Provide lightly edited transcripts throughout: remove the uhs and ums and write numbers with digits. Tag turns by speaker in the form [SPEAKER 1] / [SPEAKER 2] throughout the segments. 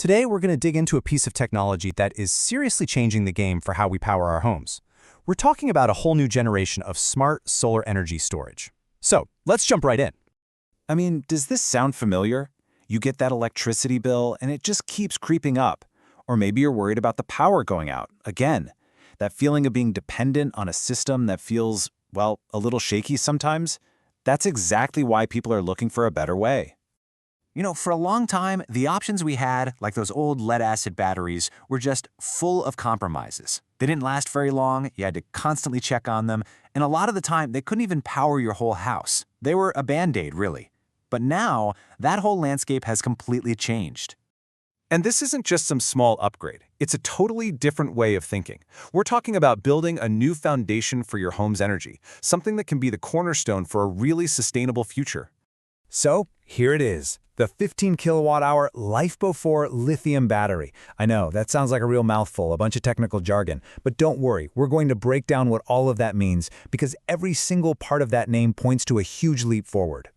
[SPEAKER 1] Today, we're going to dig into a piece of technology that is seriously changing the game for how we power our homes. We're talking about a whole new generation of smart solar energy storage. So, let's jump right in.
[SPEAKER 2] I mean, does this sound familiar? You get that electricity bill and it just keeps creeping up. Or maybe you're worried about the power going out. Again, that feeling of being dependent on a system that feels, well, a little shaky sometimes. That's exactly why people are looking for a better way.
[SPEAKER 3] You know, for a long time, the options we had, like those old lead-acid batteries, were just full of compromises. They didn't last very long, you had to constantly check on them, and a lot of the time, they couldn't even power your whole house. They were a band-aid, really. But now, that whole landscape has completely changed.
[SPEAKER 1] And this isn't just some small upgrade. It's a totally different way of thinking. We're talking about building a new foundation for your home's energy, something that can be the cornerstone for a really sustainable future.
[SPEAKER 4] So, here it is, the 15kWh LiFePO4 lithium battery. I know, that sounds like a real mouthful, a bunch of technical jargon, but don't worry, we're going to break down what all of that means because every single part of that name points to a huge leap forward.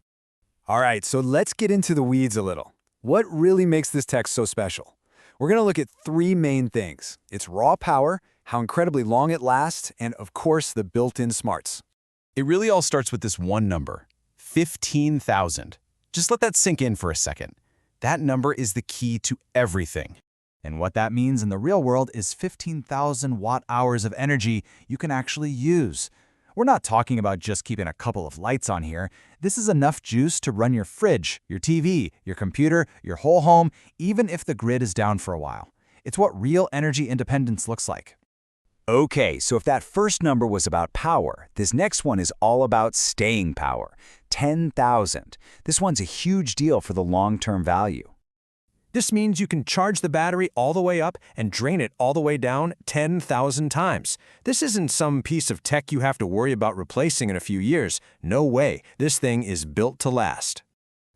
[SPEAKER 4] All right, so let's get into the weeds a little. What really makes this tech so special? We're going to look at three main things. Its raw power, how incredibly long it lasts, and of course, the built-in smarts.
[SPEAKER 5] It really all starts with this one number, 15,000. Just let that sink in for a second. That number is the key to everything.
[SPEAKER 3] And what that means in the real world is 15,000 watt-hours of energy you can actually use. We're not talking about just keeping a couple of lights on here. This is enough juice to run your fridge, your TV, your computer, your whole home, even if the grid is down for a while. It's what real energy independence looks like.
[SPEAKER 4] Okay, so if that first number was about power, this next one is all about staying power, 10,000. This one's a huge deal for the long-term value.
[SPEAKER 1] This means you can charge the battery all the way up and drain it all the way down 10,000 times. This isn't some piece of tech you have to worry about replacing in a few years. No way. This thing is built to last.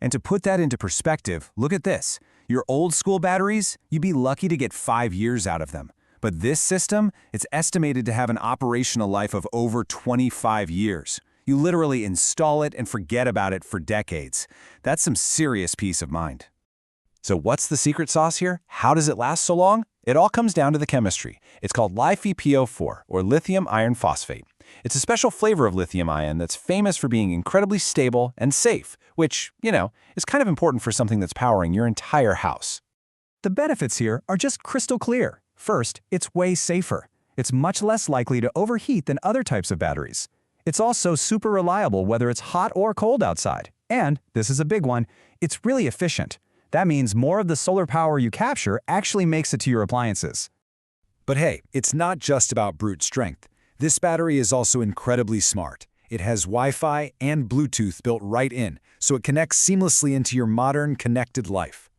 [SPEAKER 2] And to put that into perspective, look at this. Your old school batteries, you'd be lucky to get 5 years out of them. But this system, it's estimated to have an operational life of over 25 years. You literally install it and forget about it for decades. That's some serious peace of mind. So what's the secret sauce here? How does it last so long? It all comes down to the chemistry. It's called LiFePO4, or lithium iron phosphate. It's a special flavor of lithium ion that's famous for being incredibly stable and safe, which, is kind of important for something that's powering your entire house.
[SPEAKER 4] The benefits here are just crystal clear. First, it's way safer. It's much less likely to overheat than other types of batteries. It's also super reliable whether it's hot or cold outside. And, this is a big one, it's really efficient. That means more of the solar power you capture actually makes it to your appliances.
[SPEAKER 2] But hey, it's not just about brute strength. This battery is also incredibly smart. It has Wi-Fi and Bluetooth built right in, so it connects seamlessly into your modern connected life.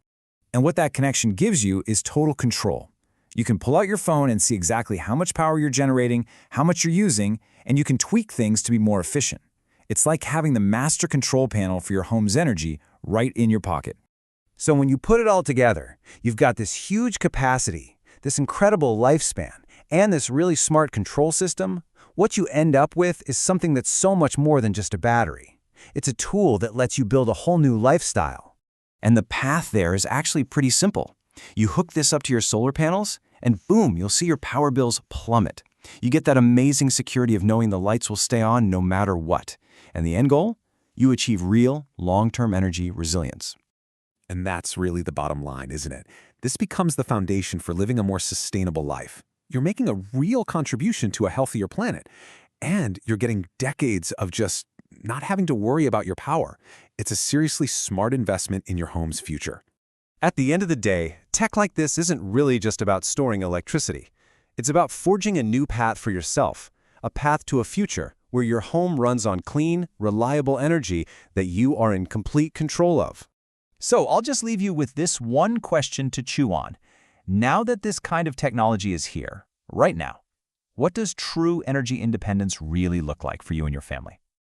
[SPEAKER 2] And what that connection gives you is total control. You can pull out your phone and see exactly how much power you're generating, how much you're using, and you can tweak things to be more efficient. It's like having the master control panel for your home's energy right in your pocket. So when you put it all together, you've got this huge capacity, this incredible lifespan, and this really smart control system. What you end up with is something that's so much more than just a battery. It's a tool that lets you build a whole new lifestyle. And the path there is actually pretty simple. You hook this up to your solar panels, and boom, you'll see your power bills plummet. You get that amazing security of knowing the lights will stay on no matter what. And the end goal? You achieve real, long-term energy resilience.
[SPEAKER 6] And that's really the bottom line, isn't it? This becomes the foundation for living a more sustainable life. You're making a real contribution to a healthier planet, and you're getting decades of just not having to worry about your power. It's a seriously smart investment in your home's future.
[SPEAKER 1] At the end of the day, tech like this isn't really just about storing electricity. It's about forging a new path for yourself, a path to a future where your home runs on clean, reliable energy that you are in complete control of.
[SPEAKER 3] So I'll just leave you with this one question to chew on. Now that this kind of technology is here, right now, what does true energy independence really look like for you and your family?